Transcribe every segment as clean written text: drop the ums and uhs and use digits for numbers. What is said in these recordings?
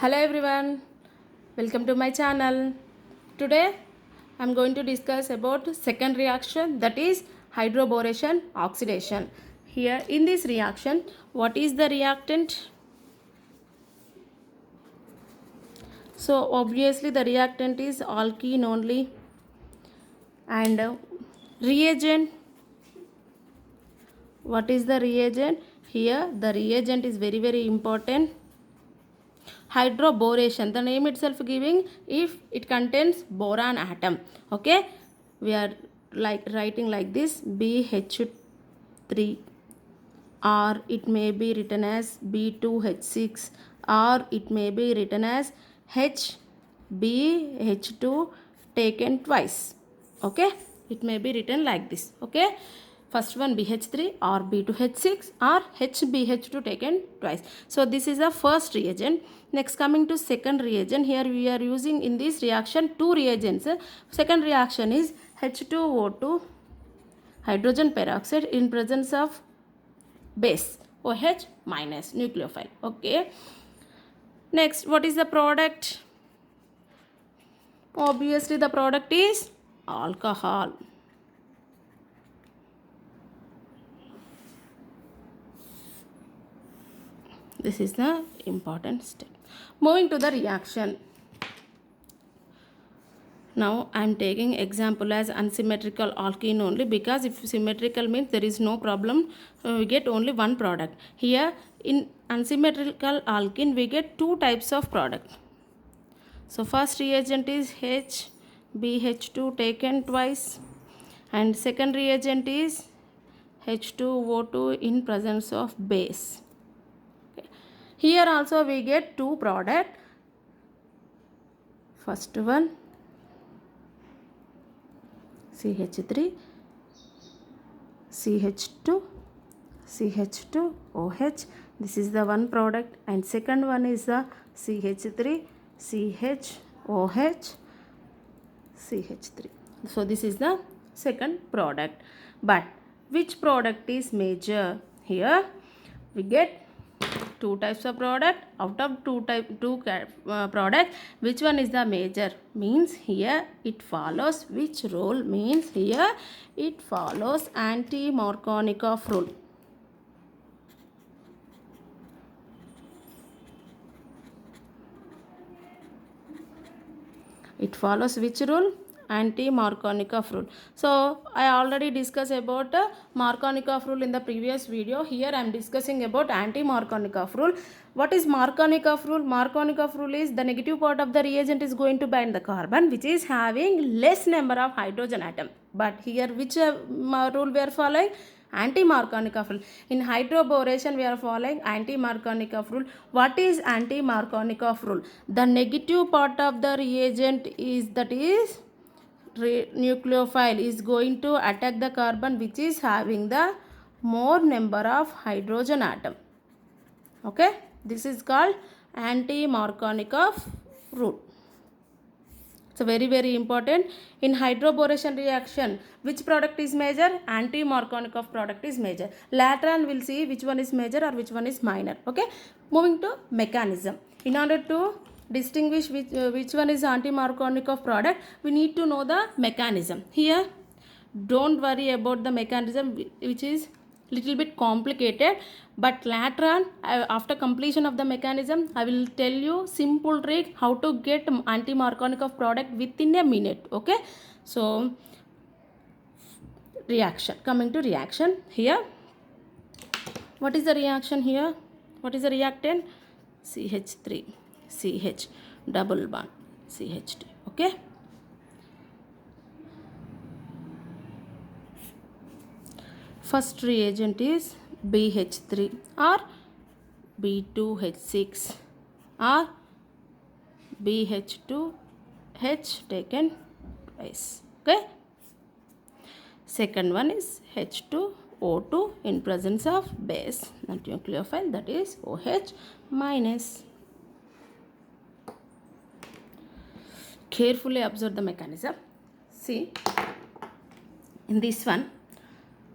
Hello everyone, welcome to my channel. Today I am going to discuss about second reaction, that is hydroboration oxidation. Here in this reaction, what is the reactant? So obviously the reactant is alkene only, and reagent, what is the reagent? Here the reagent is very important. Hydroboration, the name itself giving if it contains boron atom. Okay, we are like writing like this, BH3, or it may be written as B2H6, or it may be written as HBH2 taken twice. Okay, it may be written like this. Okay, first one BH3 or B2H6 or HBH2 taken twice. So this is the first reagent. Next, coming to second reagent, here we are using in this reaction two reagents. Second reaction is H2O2 hydrogen peroxide in presence of base OH minus nucleophile. Okay, next, what is the product? Obviously the product is alcohol. This is the important step. Moving to the reaction. Now I am taking example as unsymmetrical alkene only, because if symmetrical means there is no problem, we get only one product. Here in unsymmetrical alkene we get two types of product. So first reagent is HBH2 taken twice, and second reagent is H2O2 in presence of base. Okay. Here also we get two product. First one CH3, CH2, CH2OH. This is the one product, and second one is the CH3, CHOH, CH3. So this is the second product. But which product is major? Here we get two types of product. Out of two product, which one is the major? Means here it follows which rule? Means here it follows anti-Markovnikov rule. It follows which rule? Anti-Markovnikov rule. So I already discussed about Markovnikov rule in the previous video. Here I am discussing about anti-Markovnikov rule. What is Markovnikov rule? Markovnikov rule is the negative part of the reagent is going to bind the carbon which is having less number of hydrogen atom. But here which rule we are following? Anti-Markovnikov rule. In hydroboration we are following anti-Markovnikov rule. What is anti-Markovnikov rule? The negative part of the reagent is, that is nucleophile, is going to attack the carbon which is having the more number of hydrogen atom. Okay, this is called anti-Markovnikov rule. So very important. In hydroboration reaction, which product is major? Anti-Markovnikov product is major. Later on we'll see which one is major or which one is minor. Okay, moving to mechanism. In order to distinguish which one is anti-Markovnikov product, we need to know the mechanism. Here don't worry about the mechanism, which is little bit complicated, but later on after completion of the mechanism I will tell you simple trick how to get anti-Markovnikov product within a minute. Okay, so reaction. Coming to reaction, here what is the reaction? Here what is the reactant? CH3 CH double bond CH2. Okay, first reagent is BH3 or B2H6 or BH2H taken twice. Okay, second one is H2O2 in presence of base, not nucleophile, that is OH minus. Carefully observe the mechanism. See, in this one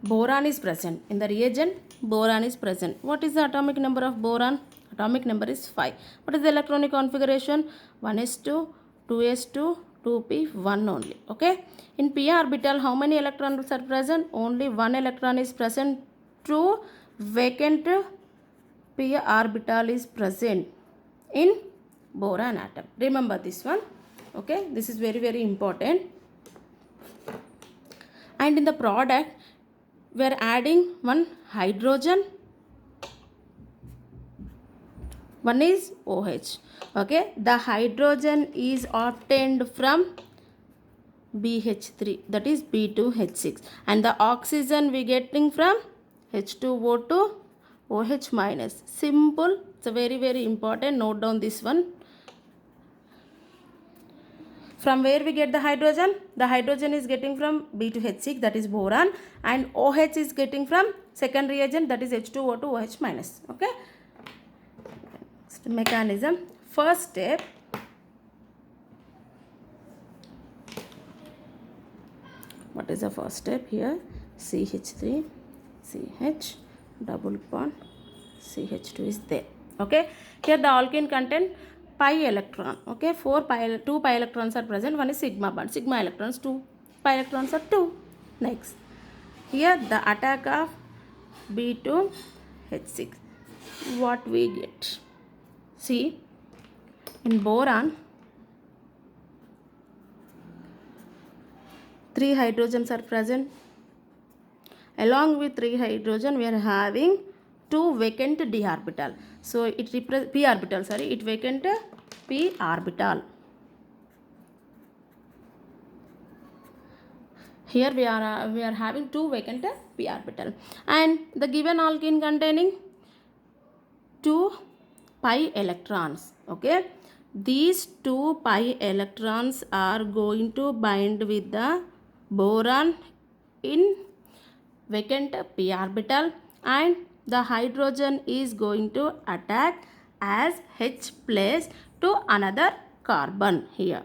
boron is present. In the reagent boron is present. What is the atomic number of boron? atomic number is 5. What is the electronic configuration? 1s2, 2s2, 2p, 1 only. Okay. In p orbital, how many electrons are present? Only one electron is present. Two vacant p orbital is present in boron atom. Remember this one. Okay. This is very, very important. And in the product, we are adding one hydrogen. One is OH. Okay. The hydrogen is obtained from BH3, that is B2H6, and the oxygen we getting from H2O2 OH minus. Simple. It's a very, very important. Note down this one. From where we get the hydrogen? The hydrogen is getting from B2H6, that is boron, and OH is getting from second reagent, that is H2O2 OH minus. Okay. Mechanism. First step, what is the first step here? CH3, CH, double bond, CH2 is there. Okay. Here the alkene contain pi electron. Okay. 2 pi electrons are present. One is sigma bond. Sigma electrons, 2 pi electrons are 2. Next. Here the attack of B2H6. What we get? See, in boron, 3 hydrogens are present. Along with 3 hydrogen, we are having 2 vacant d orbital. So it represents p orbital. Sorry, it vacant p orbital. Here we are having 2 vacant p orbital, and the given alkene containing 2 pi electrons. Okay, these 2 pi electrons are going to bind with the boron in vacant p orbital, and the hydrogen is going to attack as H plus to another carbon here.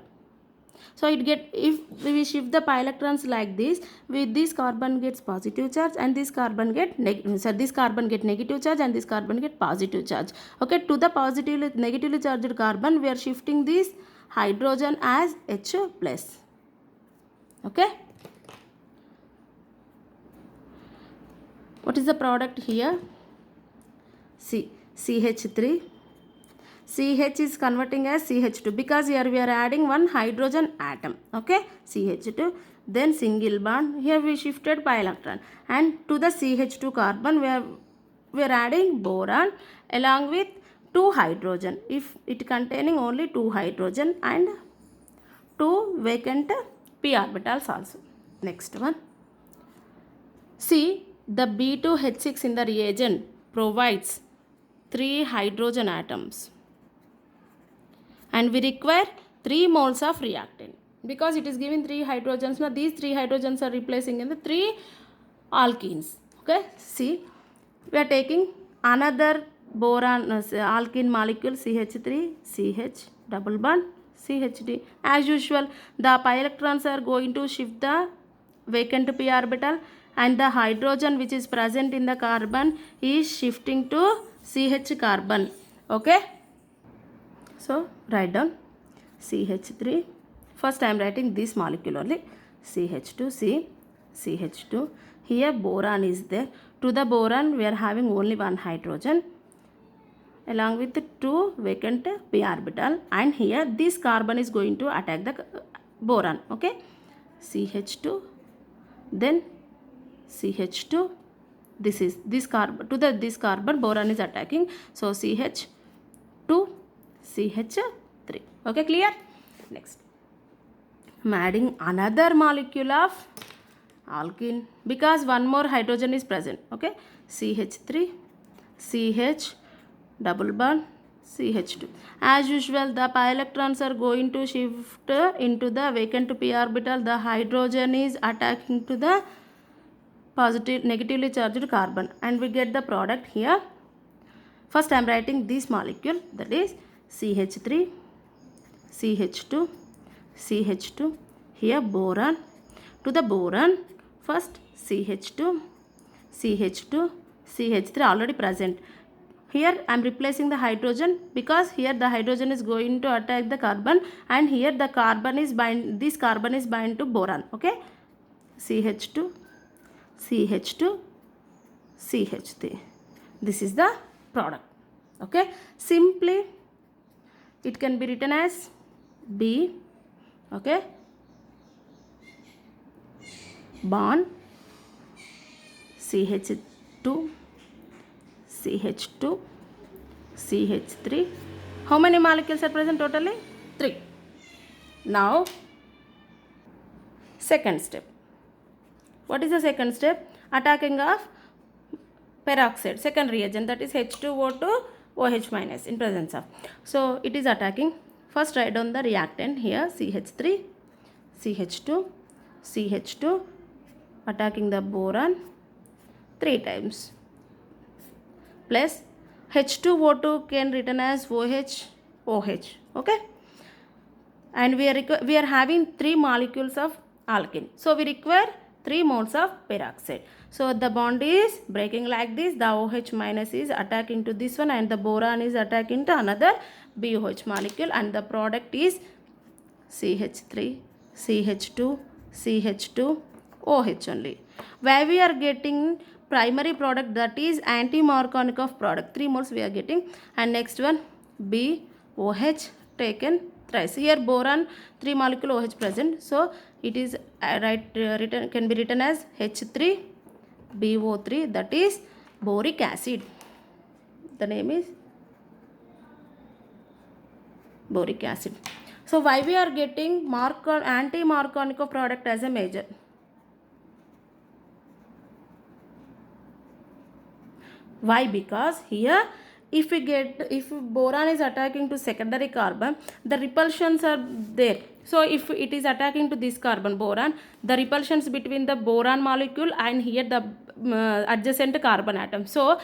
So it get, if we shift the pi electrons like this, with this carbon gets positive charge and this carbon get this carbon get negative charge and this carbon get positive charge. Okay, to the negatively charged carbon we are shifting this hydrogen as H plus. Okay. What is the product here? See, CH3. CH is converting as CH2 because here we are adding one hydrogen atom. Okay, CH2. Then single bond. Here we shifted pi electron, and to the CH2 carbon we are adding boron along with 2 hydrogen. If it containing only 2 hydrogen and 2 vacant p orbitals also. Next one. See, the B2H6 in the reagent provides 3 hydrogen atoms, and we require 3 moles of reactant because it is giving 3 hydrogens. Now these 3 hydrogens are replacing in the 3 alkenes. Okay, see, we are taking another boron alkene molecule CH3, CH, double bond, CHD. As usual, the pi electrons are going to shift the vacant p orbital, and the hydrogen which is present in the carbon is shifting to CH carbon. Okay. So write down CH3. First I am writing this molecule only. CH2, CH2. Here boron is there. To the boron we are having only one hydrogen along with 2 vacant p orbital, and here this carbon is going to attack the boron. Okay, CH2, then CH2. This is this carbon, to the this carbon boron is attacking, so CH2, CH3. Okay, clear? Next, I am adding another molecule of alkene because one more hydrogen is present. Okay, CH3, CH, double bond, CH2. As usual, the pi electrons are going to shift into the vacant p orbital. The hydrogen is attacking to the negatively charged carbon, and we get the product here. First I am writing this molecule, that is CH3, CH2, CH2. Here boron. To the boron, first CH2, CH2, CH3 already present. Here I am replacing the hydrogen because here the hydrogen is going to attack the carbon, and here the carbon is this carbon is bind to boron. Okay, CH2, CH2, CH3. This is the product. Okay, simply it can be written as B, okay, bond CH2, CH2, CH3. How many molecules are present totally? 3. Now, second step. What is the second step? Attacking of peroxide, second reagent, that is H2O2 OH minus in presence of. So, it is attacking. First write down the reactant here, CH3, CH2, CH2, attacking the boron 3 times. Plus H2O2 can written as OH, OH. Okay. And we are having 3 molecules of alkene. So, we require 3 moles of peroxide. So, the bond is breaking like this. The OH minus is attacking to this one, and the boron is attacking to another BOH molecule, and the product is CH3, CH2, CH2, OH only. Where we are getting primary product, that is anti-Markovnikov product. 3 moles we are getting. And next one BOH taken thrice. Here boron 3 molecule OH present. So it is written, can be written as H3BO3, that is boric acid. The name is boric acid. So why we are getting anti-Markovnikov product as a major? Why? Because here if boron is attacking to secondary carbon, the repulsions are there. So if it is attacking to this carbon, boron, the repulsions between the boron molecule and here the adjacent carbon atom. So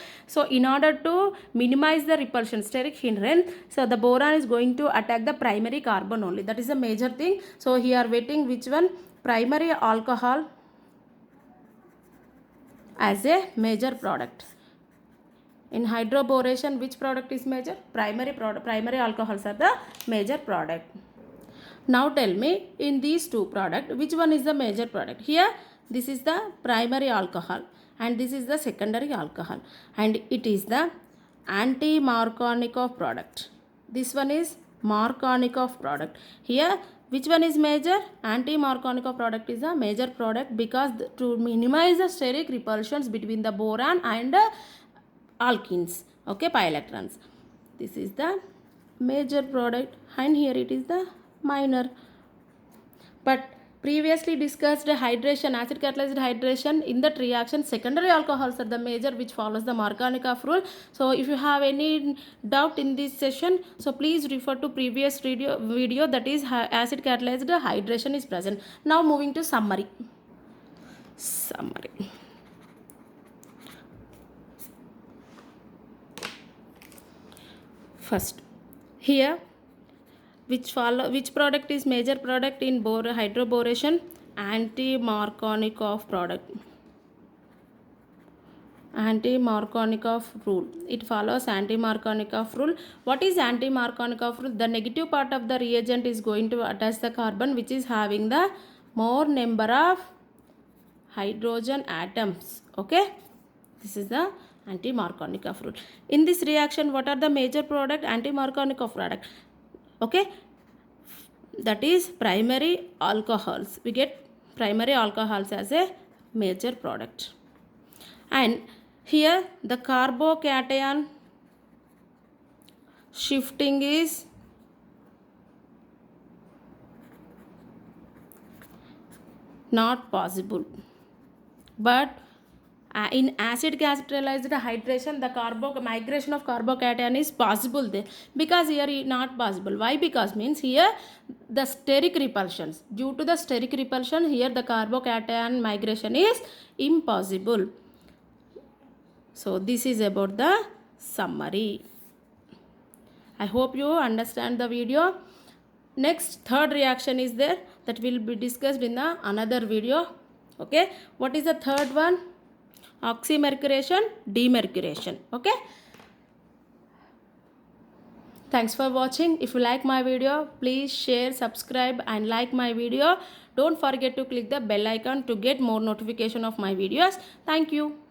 in order to minimize the repulsion, steric hindrance, so the boron is going to attack the primary carbon only. That is a major thing. So here waiting which one? Primary alcohol as a major product. In hydroboration, which product is major? Primary alcohols are the major product. Now tell me, in these 2 products, which one is the major product? Here, this is the primary alcohol and this is the secondary alcohol, and it is the anti-Markovnikov product. This one is Markovnikov product. Here, which one is major? Anti-Markovnikov product is a major product because to minimize the steric repulsions between the boron and alkenes, okay, pi electrons. This is the major product and here it is the minor. But previously discussed hydration, acid catalyzed hydration, in that reaction secondary alcohols are the major which follows the Markovnikov rule. So if you have any doubt in this session, so please refer to previous video, that is acid catalyzed hydration is present. Now moving to summary. First, here which product is major product in hydroboration? Anti-Markovnikov product. Anti-Markovnikov rule. It follows anti-Markovnikov rule. What is anti-Markovnikov rule? The negative part of the reagent is going to attach the carbon which is having the more number of hydrogen atoms. Okay, this is the anti-Markovnikov rule. In this reaction, what are the major product? Anti-Markovnikov product. Okay, that is primary alcohols. We get primary alcohols as a major product. And here the carbocation shifting is not possible, but in acid catalyzed hydration, the migration of carbocation is possible there, because here is not possible. Why? Because means here the steric repulsions, due to the steric repulsion, here the carbocation migration is impossible. So this is about the summary. I hope you understand the video. Next, third reaction is there, that will be discussed in the another video. Okay, what is the third one? Oxymercuration, demercuration. Okay, Thanks for watching. If you like my video, please share, subscribe and like my video. Don't forget to click the bell icon to get more notification of my videos. Thank you.